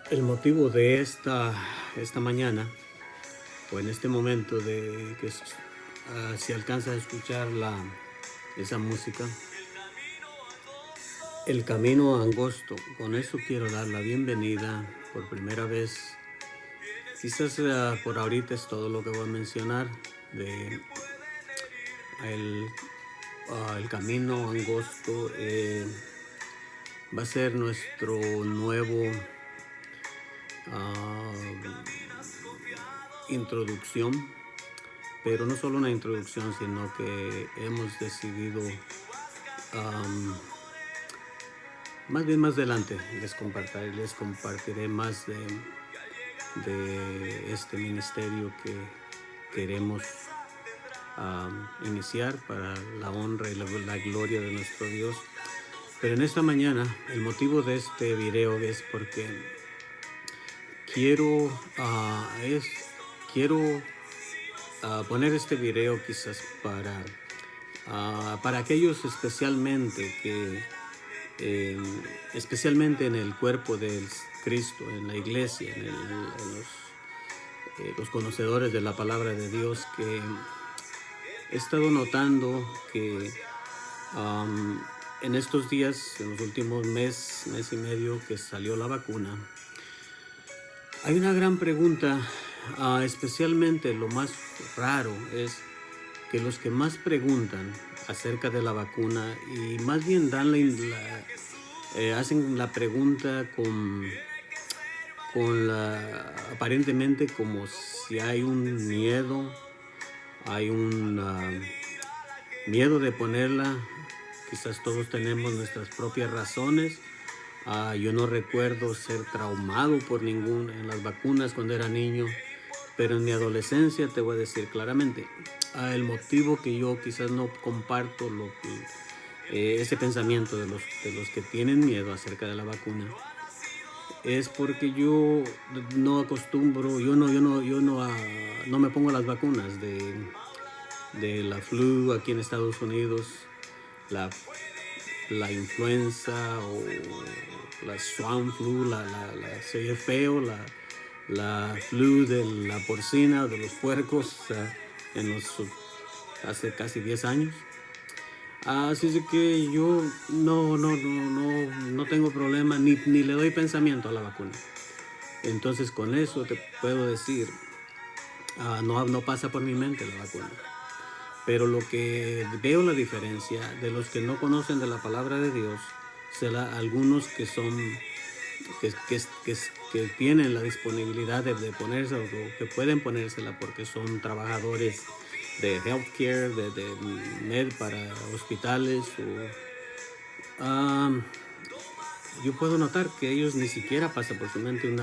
El motivo de esta mañana, o en este momento de que si alcanza a escuchar esa música, el camino angosto, con eso quiero dar la bienvenida por primera vez. Quizás por ahorita es todo lo que voy a mencionar de el, el camino angosto. Va a ser nuestro nuevo introducción, pero no solo una introducción, sino que hemos decidido, más bien más adelante les compartiré más de este ministerio que queremos iniciar para la honra y la gloria de nuestro Dios. Pero en esta mañana el motivo de este video es porque quiero poner este video quizás para aquellos especialmente que especialmente en el cuerpo de Cristo, en la iglesia, en los conocedores de la palabra de Dios, que he estado notando que en estos días, en los últimos mes y medio que salió la vacuna, hay una gran pregunta. Especialmente lo más raro es que los que más preguntan acerca de la vacuna y más bien dan hacen la pregunta aparentemente como si hay un miedo, hay un miedo de ponerla. Quizás todos tenemos nuestras propias razones. Yo no recuerdo ser traumado por ninguna en las vacunas cuando era niño, pero en mi adolescencia te voy a decir claramente el motivo que yo quizás no comparto ese pensamiento de los que tienen miedo acerca de la vacuna es porque yo no acostumbro, yo no me pongo las vacunas de la flu aquí en Estados Unidos, la influenza o la swine flu, se oye feo, la flu de la porcina, de los puercos, hace casi 10 años. Así es que yo no tengo problema, ni le doy pensamiento a la vacuna. Entonces con eso te puedo decir, no pasa por mi mente la vacuna. Pero lo que veo la diferencia de los que no conocen de la palabra de Dios, algunos que son que tienen la disponibilidad de ponerse o que pueden ponérsela porque son trabajadores de healthcare, de med para hospitales. Yo puedo notar que ellos ni siquiera pasa por su mente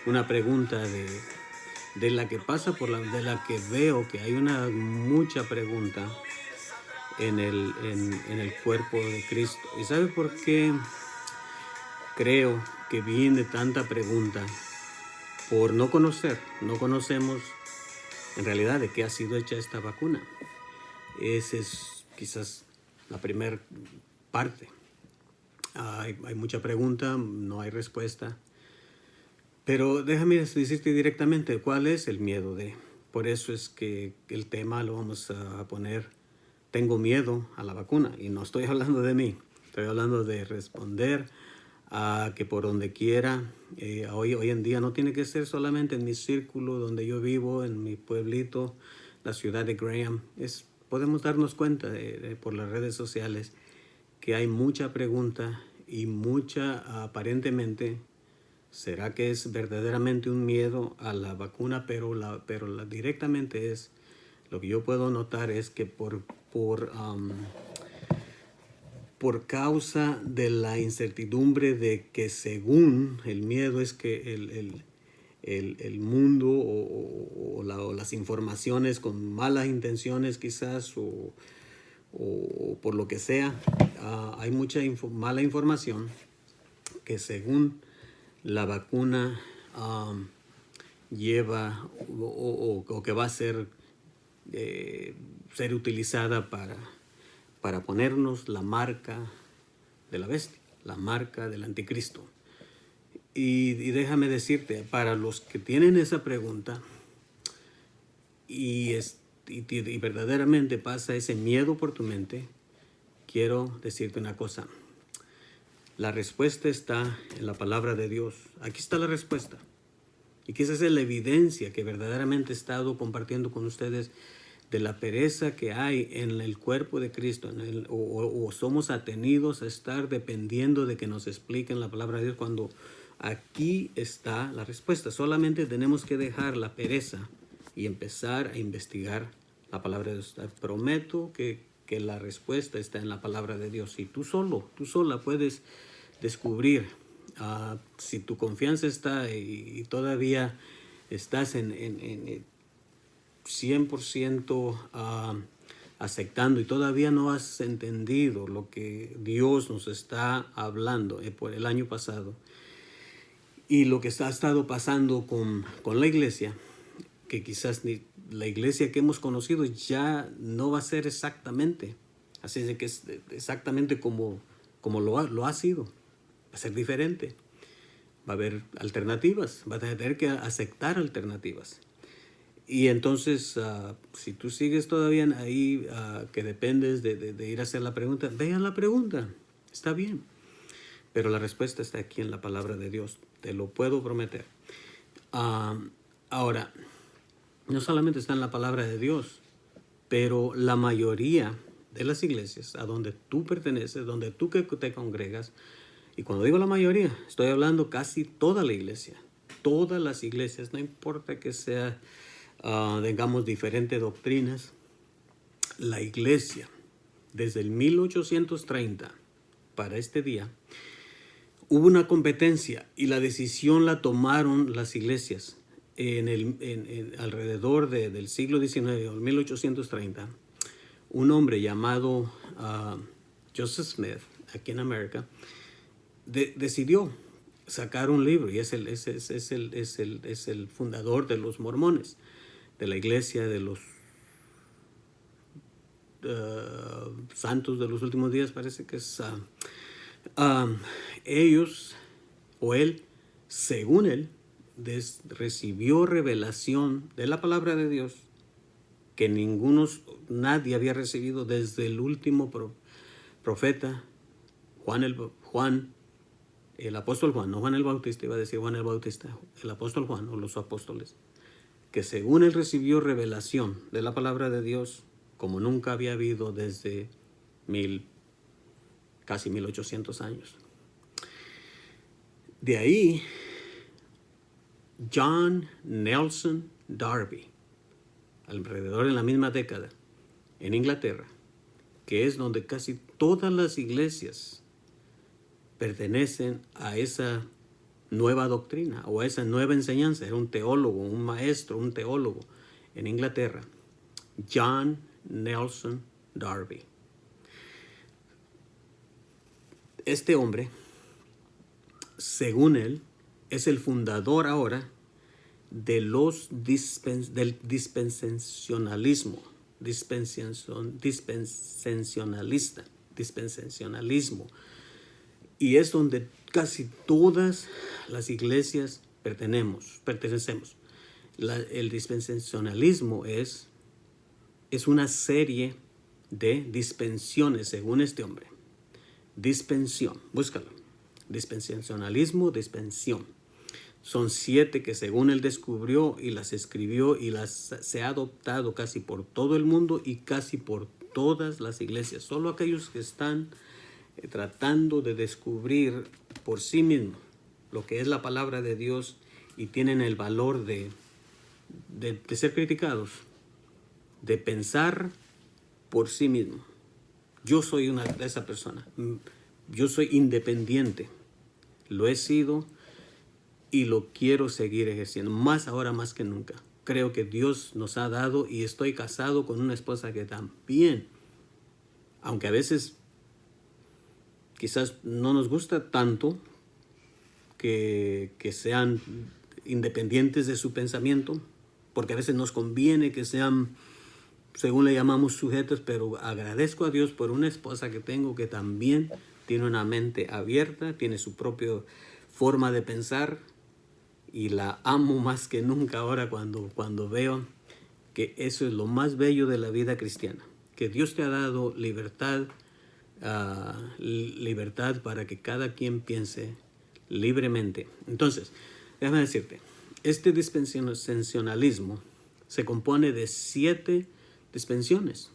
una pregunta de la que pasa de la que veo que hay mucha pregunta en el cuerpo de Cristo. ¿Y sabe por qué creo que viene tanta pregunta? Por no conocemos en realidad de qué ha sido hecha esta vacuna. Esa es quizás la primera parte. Hay mucha pregunta, no hay respuesta. Pero déjame decirte directamente cuál es el miedo de. Por eso es que el tema lo vamos a poner, tengo miedo a la vacuna. Y no estoy hablando de mí, estoy hablando de responder a que por donde quiera, hoy en día no tiene que ser solamente en mi círculo donde yo vivo, en mi pueblito, la ciudad de Graham. Podemos darnos cuenta por las redes sociales que hay mucha pregunta y mucha aparentemente. ¿Será que es verdaderamente un miedo a la vacuna? Pero directamente es, lo que yo puedo notar es que por causa de la incertidumbre de que según el miedo es que el mundo o las informaciones con malas intenciones quizás o por lo que sea, hay mucha mala información que según la vacuna lleva o que va a ser utilizada para ponernos la marca de la bestia, la marca del anticristo. Y déjame decirte, para los que tienen esa pregunta y verdaderamente pasa ese miedo por tu mente, quiero decirte una cosa. La respuesta está en la palabra de Dios. Aquí está la respuesta. Y que esa es la evidencia que verdaderamente he estado compartiendo con ustedes de la pereza que hay en el cuerpo de Cristo, o somos atenidos a estar dependiendo de que nos expliquen la palabra de Dios, cuando aquí está la respuesta. Solamente tenemos que dejar la pereza y empezar a investigar la palabra de Dios. Prometo que la respuesta está en la palabra de Dios. Y tú sola puedes descubrir. Si tu confianza está y todavía estás en 100% aceptando y todavía no has entendido lo que Dios nos está hablando por el año pasado y lo que ha estado pasando con la iglesia, que quizás la iglesia que hemos conocido ya no va a ser exactamente, así de que es exactamente como lo ha sido. Va a ser diferente. Va a haber alternativas. Va a tener que aceptar alternativas. Y entonces, si tú sigues todavía ahí, que dependes de ir a hacer la pregunta, ve a la pregunta. Está bien. Pero la respuesta está aquí en la palabra de Dios. Te lo puedo prometer. Ahora, no solamente está en la palabra de Dios, pero la mayoría de las iglesias a donde tú perteneces, donde tú te congregas, y cuando digo la mayoría, estoy hablando casi toda la iglesia. Todas las iglesias, no importa que sea, digamos, diferentes doctrinas. La iglesia, desde el 1830 para este día, hubo una competencia y la decisión la tomaron las iglesias alrededor del siglo XIX, o 1830. Un hombre llamado Joseph Smith, aquí en América, decidió sacar un libro, y es el fundador de los mormones, de la iglesia de los santos de los últimos días, parece que es. Ellos, o él, según él, recibió revelación de la palabra de Dios que nadie había recibido desde el último profeta, Juan, el apóstol Juan, no Juan el Bautista, iba a decir Juan el Bautista, el apóstol Juan o los apóstoles, que según él recibió revelación de la palabra de Dios como nunca había habido desde casi 1800 años. De ahí, John Nelson Darby, alrededor en la misma década, en Inglaterra, que es donde casi todas las iglesias pertenecen a esa nueva doctrina o a esa nueva enseñanza. Era un teólogo, un maestro, un teólogo en Inglaterra, John Nelson Darby. Este hombre, según él, es el fundador ahora del dispensacionalismo, dispensacionalismo, y es donde casi todas las iglesias pertenecemos. El dispensacionalismo es una serie de dispensiones, según este hombre. Dispensión, búscalo. Dispensacionalismo, dispensión. Son 7 que según él descubrió y las escribió y se ha adoptado casi por todo el mundo y casi por todas las iglesias. Solo aquellos que están tratando de descubrir por sí mismos lo que es la palabra de Dios y tienen el valor de ser criticados, de pensar por sí mismo. Yo soy una de esas personas. Yo soy independiente. Lo he sido y lo quiero seguir ejerciendo. Más ahora, más que nunca. Creo que Dios nos ha dado, y estoy casado con una esposa que también, aunque a veces quizás no nos gusta tanto que sean independientes de su pensamiento, porque a veces nos conviene que sean, según le llamamos, sujetos, pero agradezco a Dios por una esposa que tengo que también tiene una mente abierta, tiene su propia forma de pensar y la amo más que nunca ahora cuando veo que eso es lo más bello de la vida cristiana, que Dios te ha dado libertad, libertad para que cada quien piense libremente. Entonces, déjame decirte, este dispensacionalismo se compone de 7 dispensiones.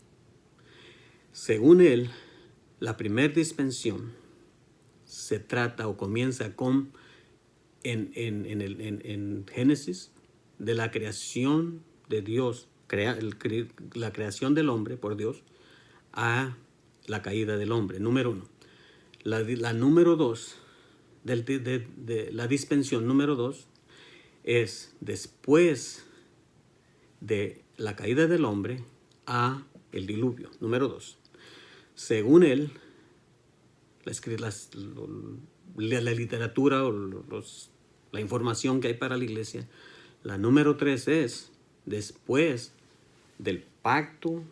Según él, la primera dispensión se trata o comienza con en Génesis, de la creación de Dios, la creación del hombre por Dios, a la caída del hombre, número 1. La número 2, la dispensión número 2, es después de la caída del hombre a el diluvio, número 2. Según él, la literatura o la información que hay para la iglesia, la número 3 es después del pacto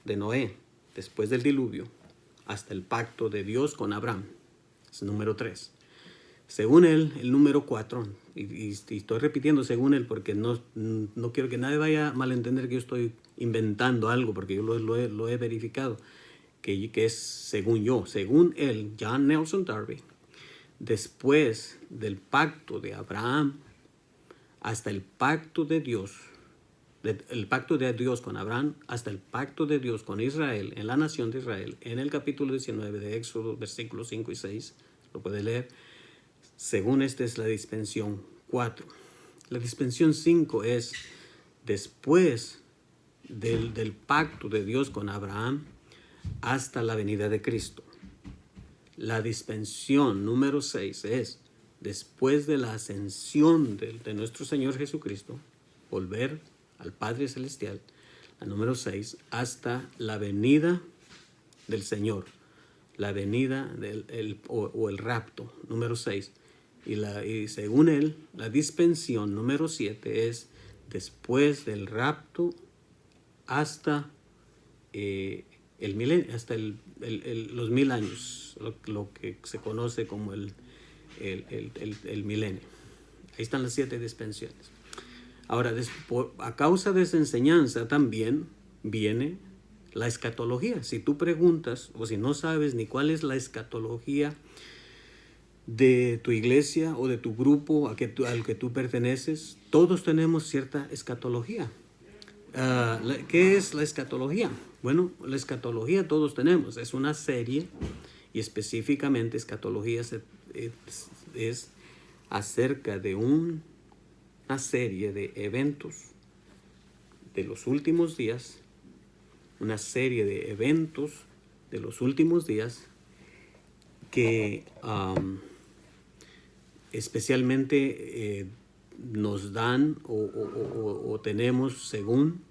de Noé, después del diluvio, hasta el pacto de Dios con Abraham. Es el número 3. Según él, el número 4, y estoy repitiendo según él porque no quiero que nadie vaya a malentender que yo estoy inventando algo, porque yo lo he verificado, que es según yo, según él, John Nelson Darby, después del pacto de Abraham hasta el pacto de Dios, el pacto de Dios con Abraham hasta el pacto de Dios con Israel, en la nación de Israel, en el capítulo 19 de Éxodo, versículos 5 y 6, lo puede leer. Según esta es la dispensión 4. La dispensión 5 es después del pacto de Dios con Abraham hasta la venida de Cristo. La dispensión número 6 es después de la ascensión de nuestro Señor Jesucristo, volver al Padre Celestial, la número 6, hasta la venida del Señor, la venida o el rapto, número 6. Y según él, la dispensión número 7 es después del rapto hasta el milenio, hasta los 1000 años, lo que se conoce como el milenio. Ahí están las 7 dispensiones. Ahora, a causa de esa enseñanza también viene la escatología. Si tú preguntas o si no sabes ni cuál es la escatología de tu iglesia o de tu grupo al que tú perteneces, todos tenemos cierta escatología. ¿Qué es la escatología? Bueno, la escatología todos tenemos. Es una serie, y específicamente escatología es acerca de una serie de eventos de los últimos días, una serie de eventos de los últimos días que especialmente nos dan o tenemos, según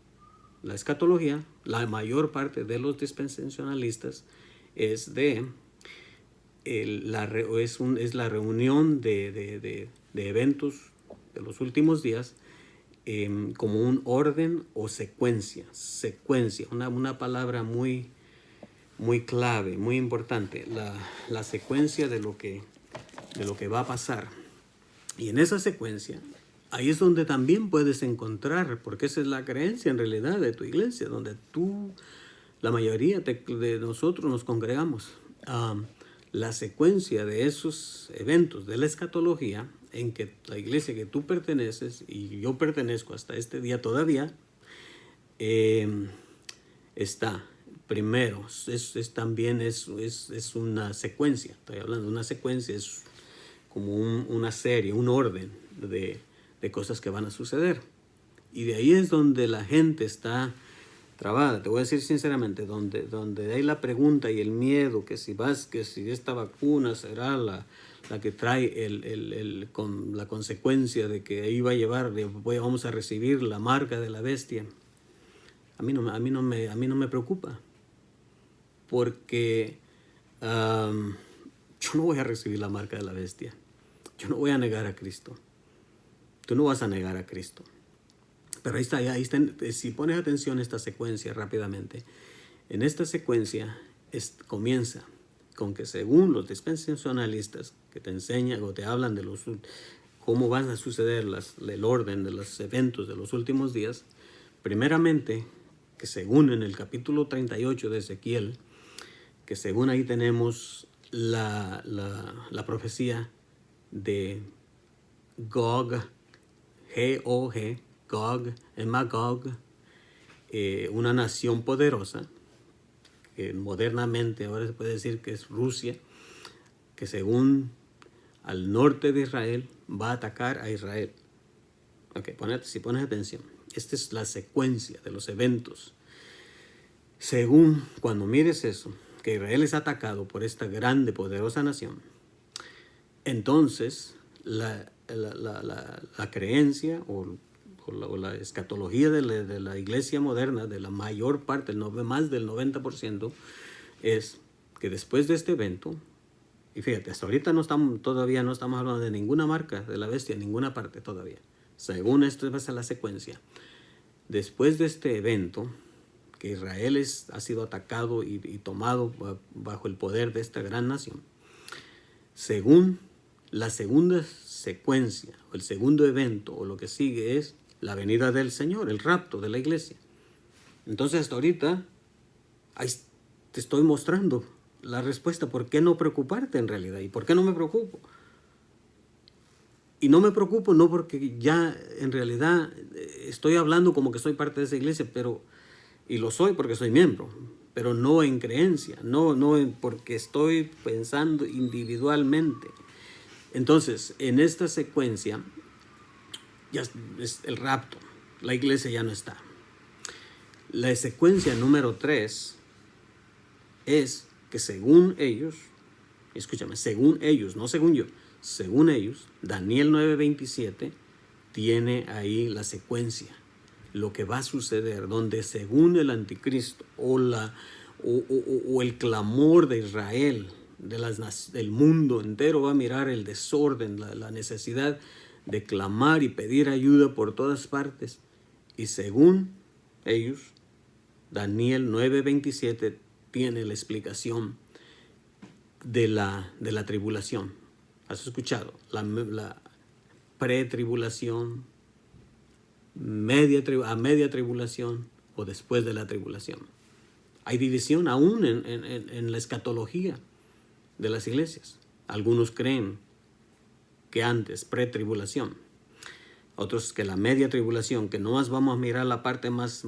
la escatología, la mayor parte de los dispensacionalistas es la reunión de eventos de los últimos días como un orden o secuencia, una palabra muy clave, muy importante, la secuencia de lo que va a pasar. Y en esa secuencia, ahí es donde también puedes encontrar, porque esa es la creencia en realidad de tu iglesia, donde la mayoría de nosotros nos congregamos. La secuencia de esos eventos de la escatología, en que la iglesia que tú perteneces, y yo pertenezco hasta este día todavía, está. Primero, también es una secuencia. Estoy hablando de una secuencia, es como una serie, un orden de cosas que van a suceder. Y de ahí es donde la gente está trabada. Te voy a decir sinceramente, donde hay la pregunta y el miedo, que si esta vacuna será la que trae con la consecuencia de que ahí va a llevar, vamos a recibir la marca de la bestia. A mí no me preocupa, porque yo no voy a recibir la marca de la bestia. Yo no voy a negar a Cristo. Tú no vas a negar a Cristo. Pero ahí está, si pones atención a esta secuencia rápidamente, en esta secuencia comienza con que según los dispensacionalistas, que te enseñan o te hablan de cómo van a suceder el orden de los eventos de los últimos días, primeramente, que según en el capítulo 38 de Ezequiel, que según ahí tenemos la profecía de Gog, G-O-G, Gog, en Magog, una nación poderosa, que modernamente ahora se puede decir que es Rusia, que según al norte de Israel va a atacar a Israel. Ok, si pones atención, esta es la secuencia de los eventos. Según cuando mires eso, que Israel es atacado por esta grande, poderosa nación, entonces la creencia o la escatología de la iglesia moderna, de la mayor parte, más del 90%, es que después de este evento, y fíjate, hasta ahorita todavía no estamos hablando de ninguna marca de la bestia, en ninguna parte todavía. Según esto va a ser la secuencia. Después de este evento, que Israel ha sido atacado y tomado bajo el poder de esta gran nación, según la segunda secuencia, o el segundo evento, o lo que sigue es la venida del Señor, el rapto de la iglesia. Entonces hasta ahorita ahí te estoy mostrando la respuesta. ¿Por qué no preocuparte en realidad? ¿Y por qué no me preocupo? Y no me preocupo no porque ya en realidad estoy hablando como que soy parte de esa iglesia, y lo soy porque soy miembro, pero no en creencia, no porque estoy pensando individualmente. Entonces, en esta secuencia, ya es el rapto, la iglesia ya no está. La secuencia número 3 es que según ellos, escúchame, según ellos, no según yo, según ellos, Daniel 9:27 tiene ahí la secuencia, lo que va a suceder, donde según el anticristo o el clamor de Israel, del mundo entero va a mirar el desorden, la necesidad de clamar y pedir ayuda por todas partes. Y según ellos, Daniel 9:27 tiene la explicación de la tribulación. ¿Has escuchado? La pretribulación, a media tribulación o después de la tribulación. Hay división aún en la escatología de las iglesias. Algunos creen que antes, pretribulación. Otros que la media tribulación, que nomás vamos a mirar la parte más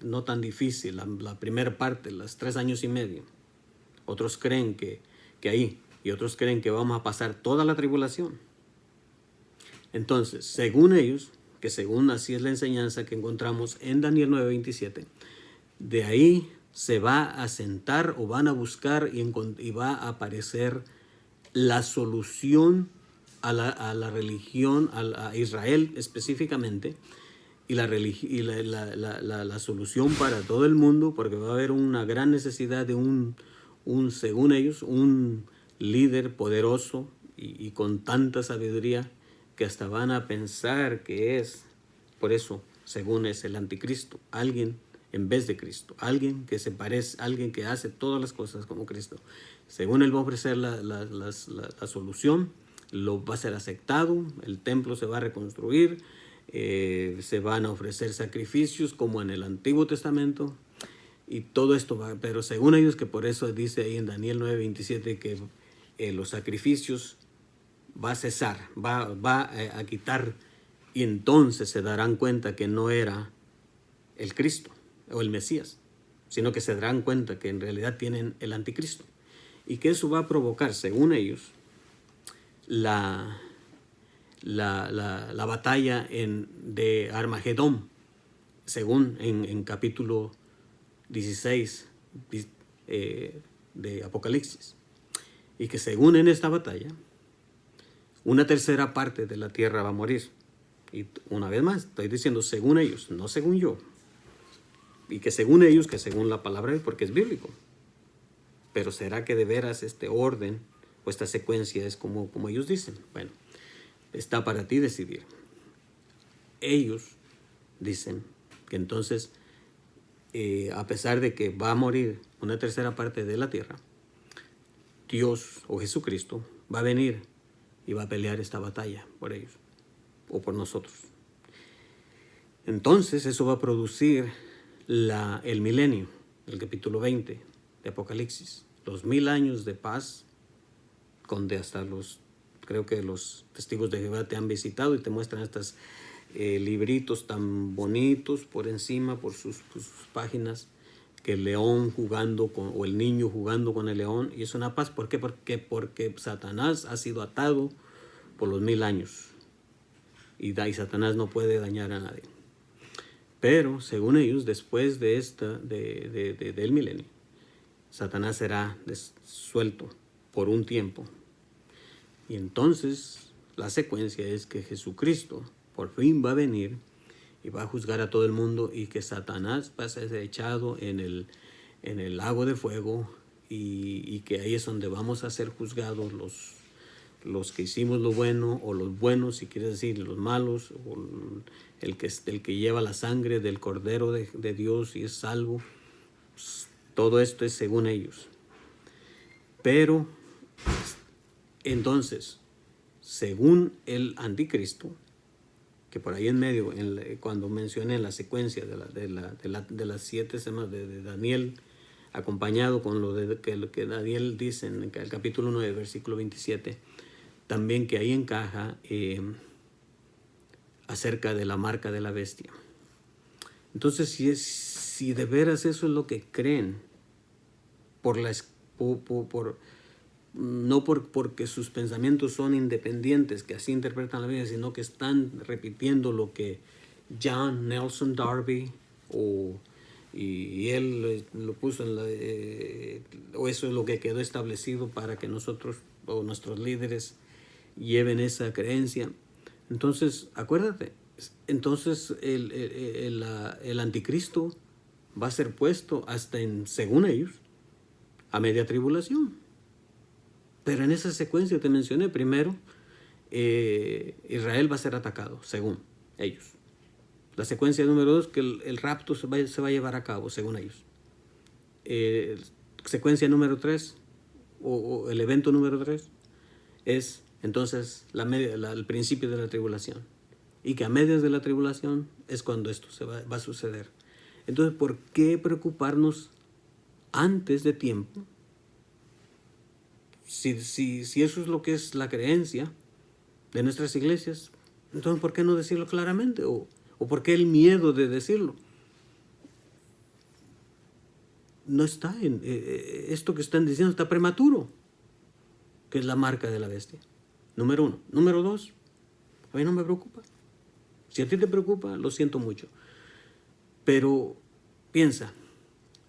no tan difícil, la primera parte, los 3 años y medio. Otros creen que ahí, y otros creen que vamos a pasar toda la tribulación. Entonces, según ellos, que según así es la enseñanza que encontramos en Daniel 9:27, de ahí se va a sentar o van a buscar y va a aparecer la solución a la religión, a Israel específicamente, y la solución para todo el mundo, porque va a haber una gran necesidad de según ellos, un líder poderoso y con tanta sabiduría que hasta van a pensar que es, por eso, según es el anticristo, alguien en vez de Cristo, alguien que se parece, alguien que hace todas las cosas como Cristo. Según él va a ofrecer la solución, va a ser aceptado, el templo se va a reconstruir, se van a ofrecer sacrificios como en el Antiguo Testamento, y todo esto va, pero según ellos, que por eso dice ahí en Daniel 9:27 que los sacrificios va a cesar, va a quitar, y entonces se darán cuenta que no era el Cristo o el Mesías, sino que se darán cuenta que en realidad tienen el anticristo, y que eso va a provocar, según ellos, la batalla de Armagedón, según en capítulo 16 de Apocalipsis, y que según en esta batalla, una tercera parte de la tierra va a morir. Y una vez más, estoy diciendo según ellos, no según yo. Y que según ellos, que según la palabra, porque es bíblico. Pero ¿será que de veras este orden o esta secuencia es como ellos dicen? Bueno, está para ti decidir. Ellos dicen que entonces, a pesar de que va a morir una tercera parte de la tierra, Dios o Jesucristo va a venir y va a pelear esta batalla por ellos o por nosotros. Entonces eso va a producir el milenio, el capítulo 20 de Apocalipsis, los 1000 años de paz, donde hasta creo que los testigos de Jehová te han visitado y te muestran estos libritos tan bonitos por encima, por sus páginas, que el león jugando o el niño jugando con el león, y es una paz. ¿Por qué? Porque Satanás ha sido atado por los 1000 años y Satanás no puede dañar a nadie. Pero según ellos, después de del milenio, Satanás será suelto por un tiempo. Y entonces la secuencia es que Jesucristo por fin va a venir y va a juzgar a todo el mundo, y que Satanás va a ser echado en el lago de fuego, y que ahí es donde vamos a ser juzgados los que hicimos lo bueno, o los buenos, si quieres decir, los malos, o el que lleva la sangre del Cordero de Dios y es salvo. Todo esto es según ellos. Pero entonces, según el anticristo, que por ahí en medio, cuando mencioné la secuencia de las 7 semanas de Daniel, acompañado con lo que Daniel dice en el capítulo 9, versículo 27, también que ahí encaja acerca de la marca de la bestia. Entonces, si de veras eso es lo que creen, no porque sus pensamientos son independientes, que así interpretan la Biblia, sino que están repitiendo lo que John Nelson Darby y él lo puso o eso es lo que quedó establecido para que nosotros o nuestros líderes lleven esa creencia. Entonces, acuérdate, entonces el anticristo va a ser puesto hasta según ellos, a media tribulación. Pero en esa secuencia te mencioné, primero, Israel va a ser atacado, según ellos. La secuencia número 2, que el rapto se va a llevar a cabo, según ellos. Secuencia número 3, o el evento número 3, es entonces el principio de la tribulación. Y que a medias de la tribulación es cuando esto va a suceder. Entonces, ¿por qué preocuparnos antes de tiempo? Si eso es lo que es la creencia de nuestras iglesias, entonces ¿por qué no decirlo claramente? ¿O por qué el miedo de decirlo? No está esto que están diciendo está prematuro, que es la marca de la bestia. Número 1. Número 2, a mí no me preocupa. Si a ti te preocupa, lo siento mucho. Pero piensa,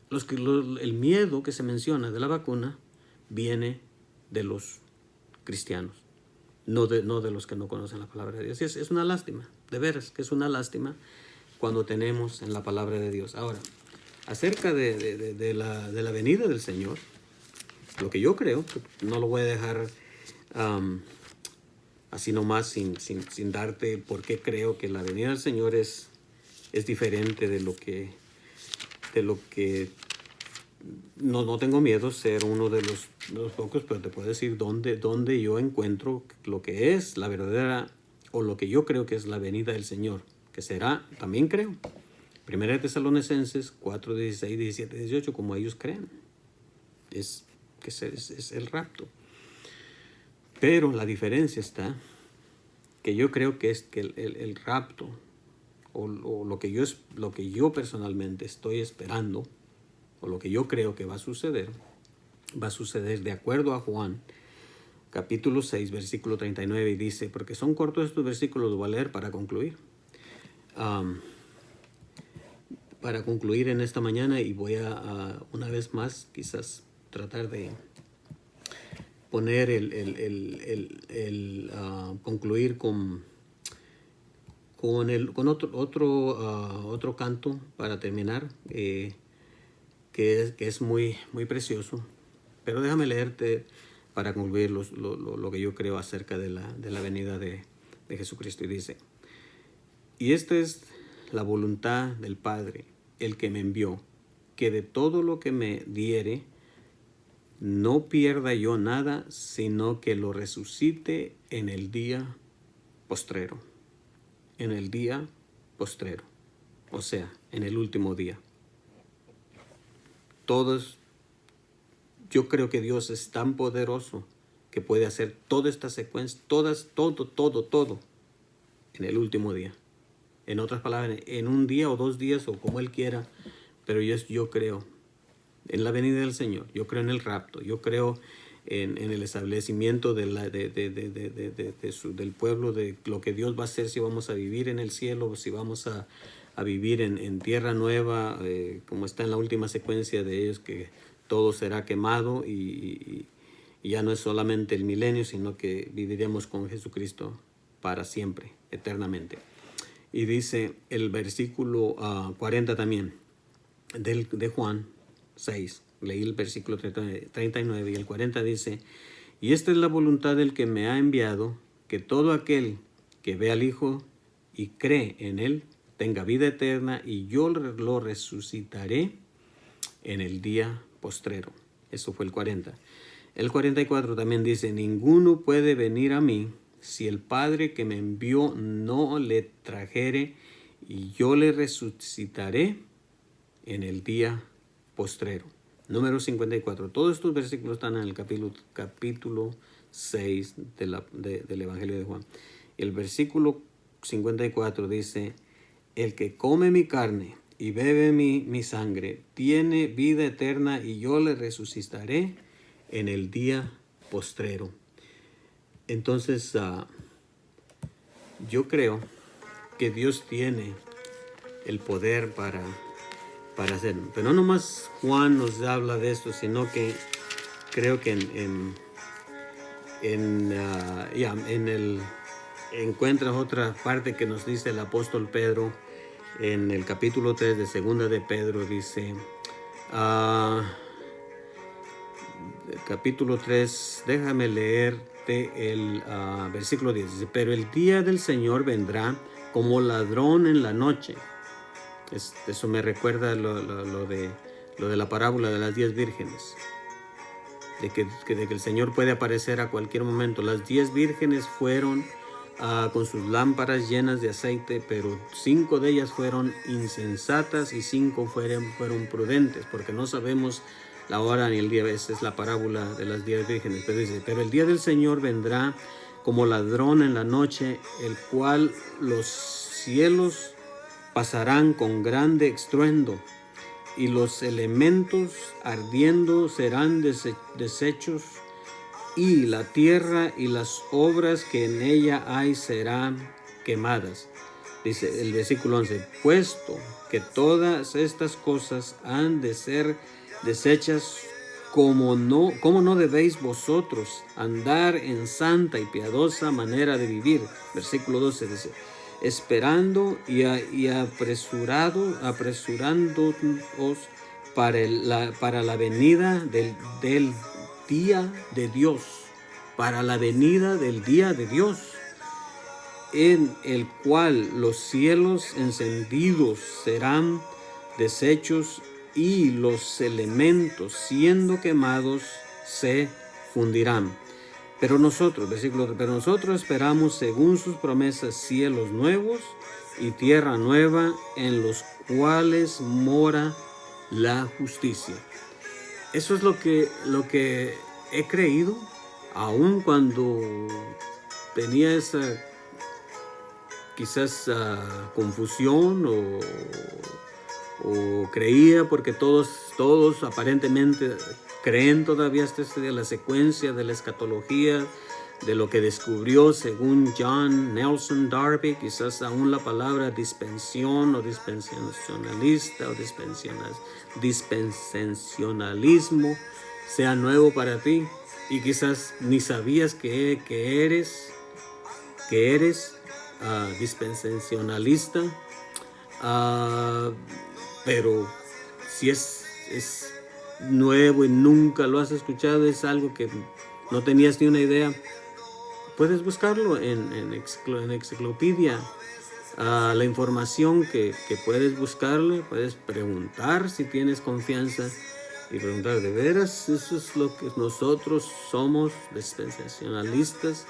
el miedo que se menciona de la vacuna viene de los cristianos, no de los que no conocen la palabra de Dios. Es una lástima, de veras que es una lástima cuando tenemos en la palabra de Dios. Ahora, acerca de la venida del Señor, lo que yo creo, no lo voy a dejar así nomás sin darte por qué creo que la venida del Señor es diferente de lo que no tengo miedo ser uno de los pocos, pero te puedo decir dónde yo encuentro lo que es la verdadera, o lo que yo creo que es la venida del Señor, que será, también creo, 1 Tesalonicenses 4, 16, 17, 18, como ellos creen, es el rapto. Pero la diferencia está que yo creo que es que el rapto, o lo que yo personalmente estoy esperando, o lo que yo creo que va a suceder de acuerdo a Juan, capítulo 6, versículo 39, y dice, porque son cortos estos versículos, los voy a leer para concluir. En esta mañana, y voy a una vez más quizás tratar de poner concluir con otro canto para terminar, que es muy, muy precioso. Pero déjame leerte para concluir lo que yo creo acerca de la venida de Jesucristo. Y dice, y esta es la voluntad del Padre, el que me envió, que de todo lo que me diere, no pierda yo nada, sino que lo resucite en el día postrero. En el día postrero. O sea, en el último día. Yo creo que Dios es tan poderoso que puede hacer toda esta secuencia, todo en el último día. En otras palabras, en un día o 2 días o como Él quiera, pero yo creo en la venida del Señor, yo creo en el rapto, yo creo en el establecimiento del pueblo, de lo que Dios va a hacer, si vamos a vivir en el cielo o si vamos a vivir en tierra nueva, como está en la última secuencia de ellos, que todo será quemado y ya no es solamente el milenio, sino que viviremos con Jesucristo para siempre, eternamente. Y dice el versículo 40 también de Juan 6. Leí el versículo 39 y el 40 dice: y esta es la voluntad del que me ha enviado, que todo aquel que ve al Hijo y cree en Él tenga vida eterna, y yo lo resucitaré en el día postrero. Eso fue el 40. El 44 también dice: ninguno puede venir a mí si el Padre que me envió no le trajere, y yo le resucitaré en el día postrero. Número 54. Todos estos versículos están en el capítulo 6 del Evangelio de Juan. El versículo 54 dice: el que come mi carne y bebe mi sangre tiene vida eterna, y yo le resucitaré en el día postrero. Entonces, yo creo que Dios tiene el poder para hacerlo. Pero no nomás Juan nos habla de esto, sino que creo que encuentras otra parte que nos dice el apóstol Pedro en el capítulo 3 de segunda de Pedro. Dice, capítulo 3, déjame leerte el versículo 10. Dice: pero el día del Señor vendrá como ladrón en la noche. Eso me recuerda lo de la parábola de las 10 vírgenes. De que el Señor puede aparecer a cualquier momento. Las 10 vírgenes fueron con sus lámparas llenas de aceite, pero 5 de ellas fueron insensatas y 5 fueron prudentes, porque no sabemos la hora ni el día. Esa es la parábola de las 10 vírgenes. Pero dice: pero el día del Señor vendrá como ladrón en la noche, el cual los cielos pasarán con grande estruendo, y los elementos ardiendo serán deshechos, y la tierra y las obras que en ella hay serán quemadas. Dice el versículo 11: puesto que todas estas cosas han de ser deshechas, ¿cómo no debéis vosotros andar en santa y piadosa manera de vivir? Versículo 12 dice: esperando y apresurándoos para la venida del día de Dios, para la venida del día de Dios, en el cual los cielos encendidos serán deshechos, y los elementos siendo quemados se fundirán. Pero nosotros, versículo, pero nosotros esperamos según sus promesas cielos nuevos y tierra nueva, en los cuales mora la justicia. Eso es lo que he creído, aun cuando tenía esa quizás confusión o creía, porque todos aparentemente creen todavía la secuencia de la escatología, de lo que descubrió según John Nelson Darby. Quizás aún la palabra dispensión o dispensacionalista o dispensacionalismo sea nuevo para ti, y quizás ni sabías que eres dispensacionalista, pero si es nuevo y nunca lo has escuchado, es algo que no tenías ni una idea, puedes buscarlo en enciclopedia. La información que puedes buscarle, puedes preguntar si tienes confianza, y preguntar, ¿de veras eso es lo que nosotros somos, dispensacionalistas?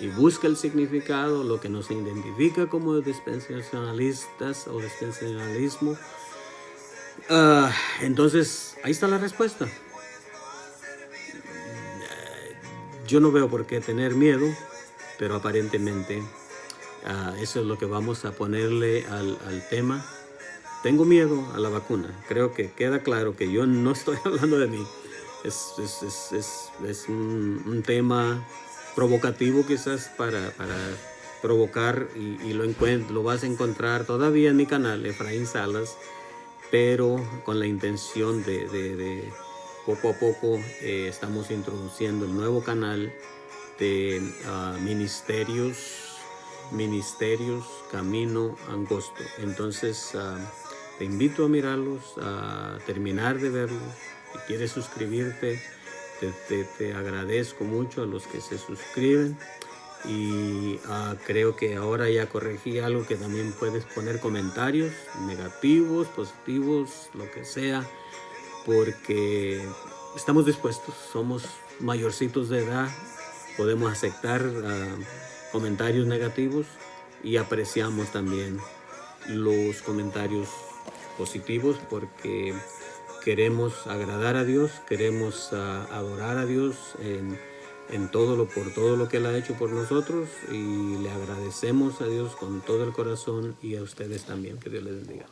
Y busca el significado, lo que nos identifica como dispensacionalistas o dispensacionalismo. Entonces, ahí está la respuesta. Yo no veo por qué tener miedo, pero aparentemente eso es lo que vamos a ponerle al tema. Tengo miedo a la vacuna. Creo que queda claro que yo no estoy hablando de mí. Es un tema provocativo quizás para provocar y lo vas a encontrar todavía en mi canal, Efraín Salas, pero con la intención de poco a poco estamos introduciendo el nuevo canal de Ministerios Camino Angosto. Entonces te invito a mirarlos, a terminar de verlos. Si quieres suscribirte, te agradezco mucho a los que se suscriben. Y creo que ahora ya corregí algo, que también puedes poner comentarios negativos, positivos, lo que sea, porque estamos dispuestos, somos mayorcitos de edad, podemos aceptar comentarios negativos y apreciamos también los comentarios positivos, porque queremos agradar a Dios, queremos adorar a Dios por todo lo que Él ha hecho por nosotros, y le agradecemos a Dios con todo el corazón, y a ustedes también. Que Dios les bendiga.